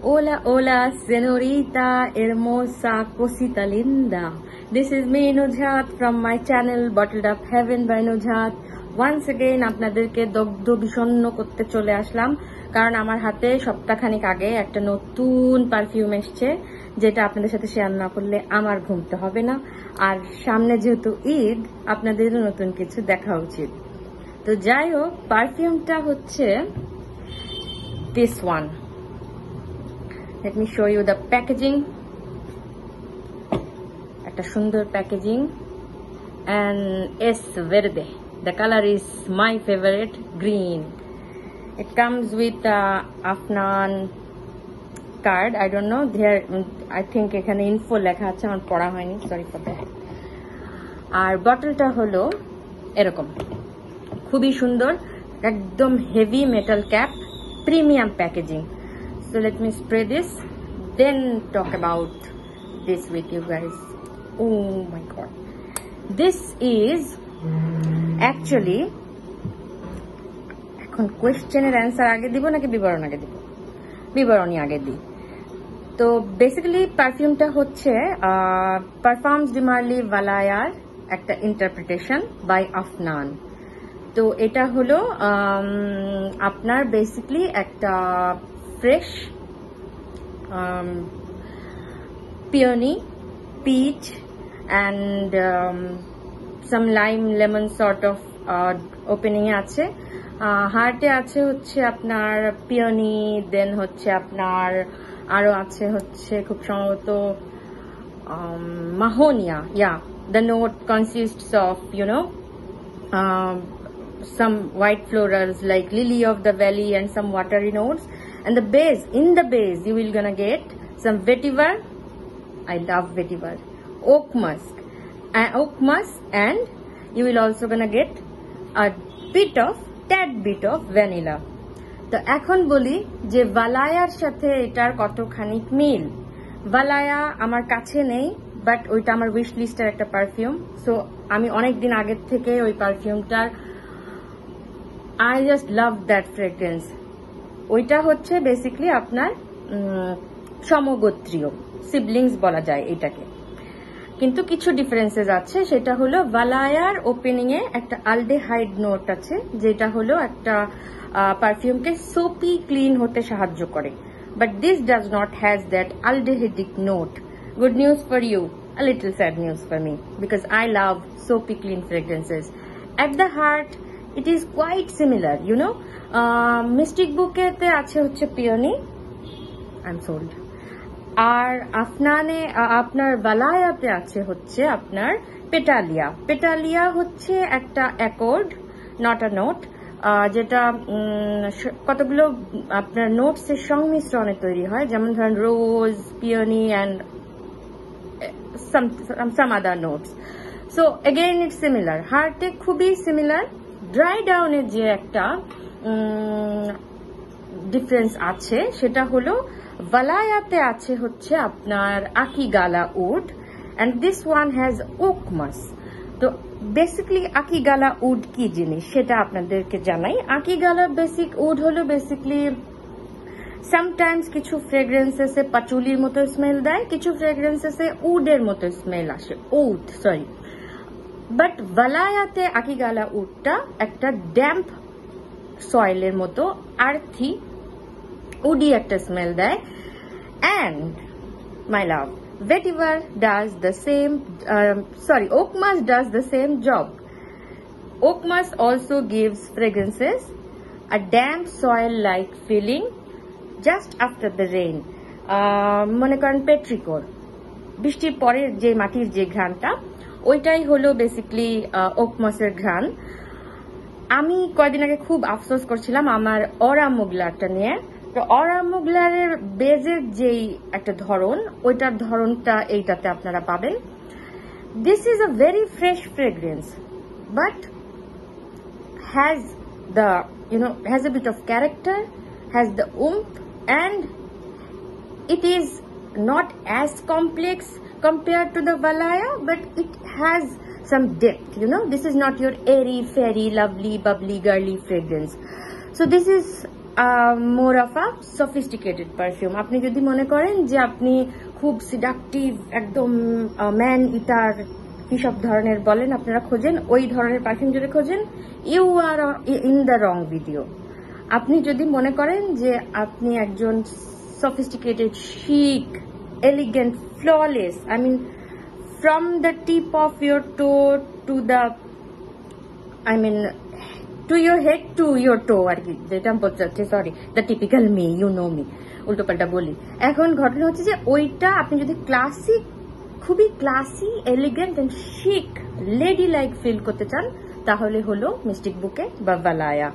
Hola, hola, señorita hermosa, cosita linda. This is me, Nujhat, from my channel, Bottled Up Heaven by Nujhat. Once again, আপনাদেরকে দগ্ধ বিষণ্ণ করতে চলে আসলাম কারণ আমার হাতে সপ্তাহখানিক আগে একটা নতুন পারফিউম এসছে যেটা আপনাদের সাথে শেয়ার না করলে আমার ঘুমতে হবে না। আর সামনে যেহেতু ঈদ, আপনাদেরও নতুন কিছু দেখা উচিত। তো যাই হোক, পারফিউমটা হচ্ছে this one. Let me show you the packaging. একটা সুন্দর packaging and es verde. The color is my favorite, green. It comes with Afnan card. I don't know. There, I think এখানে info লেখা আছে, আমার পড়া হয়নি. Sorry for that. আর বটলটা হলো এরকম, খুবই সুন্দর, একদম heavy metal cap, premium packaging. So let me spray this, then talk about this with you guys. Oh my god. This is actually, এখন কোয়েশ্চেনের অ্যান্সার আগে দিব নাকি বিবরণ আগে দিব? বিবরণই আগে দিই। তো বেসিক্যালি পারফিউমটা হচ্ছে পারফিউমস ডি মার্লি ভালায়ার একটা ইন্টারপ্রিটেশন বাই আফনান। তো এটা হলো আপনার বেসিক্যালি একটা fresh peony, peach and some lime lemon sort of opening আছে। হার্টে আছে হচ্ছে আপনার peony, দেন হচ্ছে আপনার আরো আছে হচ্ছে খুব সম্ভবত mahonia. Yeah, the note consists of some white florals like lily of the valley and some watery notes. And the base, in the base, you will gonna get some vetiver. I love vetiver. Oak musk, and you will also gonna get a tad bit of vanilla. তো এখন বলি যে ভালায়ার সাথে এটার কতখানি মিল। ভালায়া আমার কাছে নেই, বাট ওইটা আমার উইশ লিস্টের একটা পারফিউম। সো আমি অনেকদিন আগের থেকে ওই পারফিউমটার I just love that fragrance. ওইটা হচ্ছে বেসিক্যালি আপনার সমগোত্রীয়, সিবলিংস বলা যায় এটাকে, কিন্তু কিছু ডিফারেন্সেস আছে। সেটা হলো ভালায়ার ওপেনিং এ একটা আলডেহাইড নোট আছে, যেটা হলো একটা পারফিউমকে সোপি ক্লিন হতে সাহায্য করে, but this does not has that aldehydic note. Good news for you, a little sad news for me, because I love soapy clean fragrances. At the heart, it is quite similar, mystic বুকেতে আছে হচ্ছে peony, I am sold. আর আপনার ভালায়াতে আছে হচ্ছে আপনার পেটালিয়া। পেটালিয়া হচ্ছে একটা অ্যাকর্ড, নট আ নোট, যেটা কতগুলো আপনার নোটস এর সংমিশ্রণে তৈরি হয়, যেমন ধরেন rose, peony and some other notes. So again it's similar, হার্টে খুবই সিমিলার। ড্রাই ডাউনের যে একটা ডিফারেন্স আছে সেটা হলো ভালায়াতে আছে হচ্ছে আপনার Akigala wood and this one has oak moss. তো বেসিক্যালি আকিগালা উড কি জিনিস সেটা আপনাদেরকে জানাই। আকিগালা বেসিক উড হলো বেসিক্যালি সামটাইমস কিছু ফ্রেগ্রেন্সেসে পাচুলির মতো স্মেল দেয়, কিছু ফ্রেগ্রেন্সেসে উডের মতো স্মেল আসে, বাট ভালায়াতে আকিগালা উডটা একটা ড্যাম্প সয়েলের মতো আর্থি উডি একটা স্মেল দেয়। And my love, vetiver does the same, oak moss does the same job. Oak moss also gives fragrances a damp soil like feeling just after the rain. মনে করেন পেট্রিকোর, বৃষ্টির পরের যে মাটির যে ঘ্রাণটা, ওইটাই হলো বেসিক্যালি ওক মাসের ঘ্রাণ। আমি কয়েকদিন আগে খুব আফসোস করছিলাম আমার অরা মুগলারটা নিয়ে। তো অরা মুগলারের বেজের যেই একটা ধরন, ওইটার ধরনটা এইটাতে আপনারা পাবেন। This is a very fresh fragrance, but has a bit of character, has the oomph, and it is not as complex compared to the Valaya, but it has some depth. This is not your airy, fairy, lovely, bubbly, girly fragrance. So this is more of a sophisticated perfume. আপনি যদি মনে করেন যে আপনি খুব সিডাকটিভ, একদম man ইটার কি সব ধরনের বলেন আপনারা খোঁজেন, ওই ধরনের পারফিউম যদি খোঁজেন, you are in the wrong video. আপনি যদি মনে করেন যে আপনি একজন sophisticated, chic, elegant, flawless, I mean from the tip of your toe to the, I mean to your head to your toe আর কি, যেটা বলতে sorry, the typical me, you know me, উল্টো পাল্টা বলি। এখন ঘটনা হচ্ছে যে ওইটা আপনি যদি ক্লাসিক, খুবই ক্লাসি, এলিগেন্ট এন্ড শিক, লেডি লাইক ফিল করতে চান, তাহলে হলো মিস্টিক বুকে বা ভালায়া।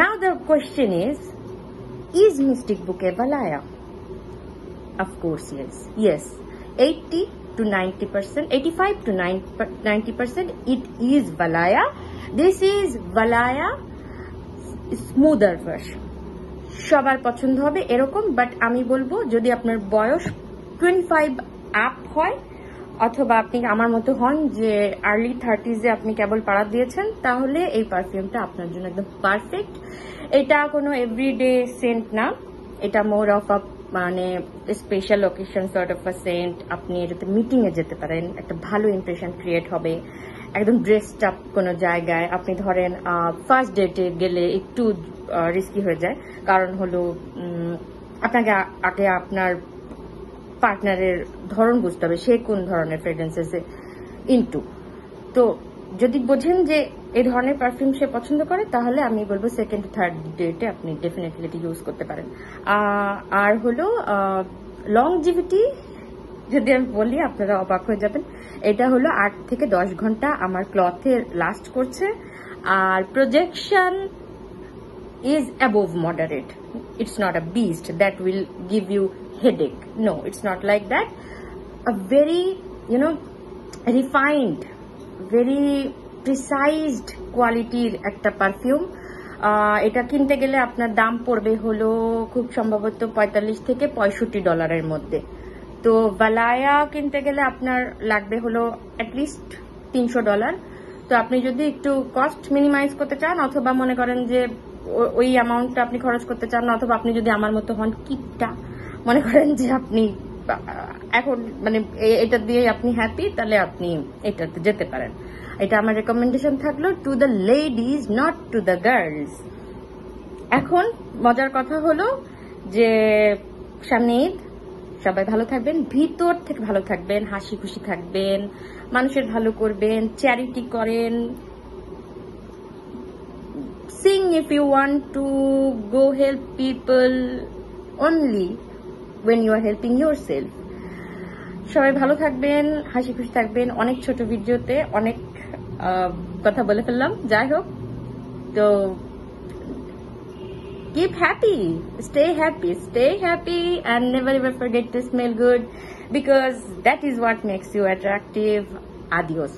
Now the question is Mystic Bouquet Valaya? Of course, yes. Yes, 80 to 90%, 85 to 90%, it is Valaya. This is Valaya smoother version. সবার পছন্দ হবে এরকম, বাট আমি বলবো যদি আপনার বয়স 25 আপ হয়, অথবা আপনি আমার মতো হন যে আর্লি 30s-এ আপনি কেবল পাড়া দিয়েছেন, তাহলে এই পারফিউমটা আপনার জন্য একদম পারফেক্ট। এটা কোনো এভরিডে সেন্ট না, এটা মোর অফ আ মানে special occasion sort of a scent. আপনি এটাতে মিটিং এ যেতে পারেন, একটা ভালো ইমপ্রেশন ক্রিয়েট হবে। একদম ড্রেসড আপ কোনো জায়গায় আপনি ধরেন ফার্স্ট ডেটে গেলে একটু রিস্কি হয়ে যায়, কারণ হলো আপনাকে আগে আপনার পার্টনারের ধরন বুঝতে হবে, সে কোন ধরনের ফ্রেগ্রেন্সেসে ইনটু। তো যদি বোঝেন যে এই ধরনের পারফিউম সে পছন্দ করে, তাহলে আমি বলবো সেকেন্ড থার্ড ডেটে আপনি ডেফিনেটলি এটি ইউজ করতে পারেন। আর হলো লংজিভিটি যদি আমি বলি, আপনারা অবাক হয়ে যাবেন। এটা হলো 8 থেকে 10 ঘন্টা আমার ক্লথে লাস্ট করছে। আর projection is above moderate. It's not a beast that will give you headache. No, it's not like that. A very, refined, very precise quality একটা পারফিউম। এটা কিনতে গেলে আপনার দাম পড়বে হলো খুব সম্ভবত $45 থেকে $65 মধ্যে। তো ভালায়া কিনতে গেলে আপনার লাগবে হলো অ্যাটলিস্ট $300। তো আপনি যদি একটু কস্ট মিনিমাইজ করতে চান, অথবা মনে করেন যে ওই অ্যামাউন্টটা আপনি খরচ করতে চান না, অথবা আপনি যদি আমার মতো হন কিপটা, মনে করেন যে আপনি এখন মানে এটা দিয়ে আপনি হ্যাপি, তাহলে আপনি এটাতে যেতে পারেন। এটা আমার রেকমেন্ডেশন থাকলো to the ladies, not to the girls. এখন মজার কথা হলো যে সামনে ঈদ, সবাই ভালো থাকবেন, ভিতর থেকে ভালো থাকবেন, হাসি খুশি থাকবেন, মানুষের ভালো করবেন, চ্যারিটি করেন, sing if you want to, go help people only when you are helping yourself. সবাই ভালো থাকবেন, হাসি খুশি থাকবেন। অনেক ছোট ভিডিওতে অনেক কথা বলে ফেললাম, যাই হোক। তো keep happy, stay happy and never ever forget to smell good, because that is what makes you attractive. Adios.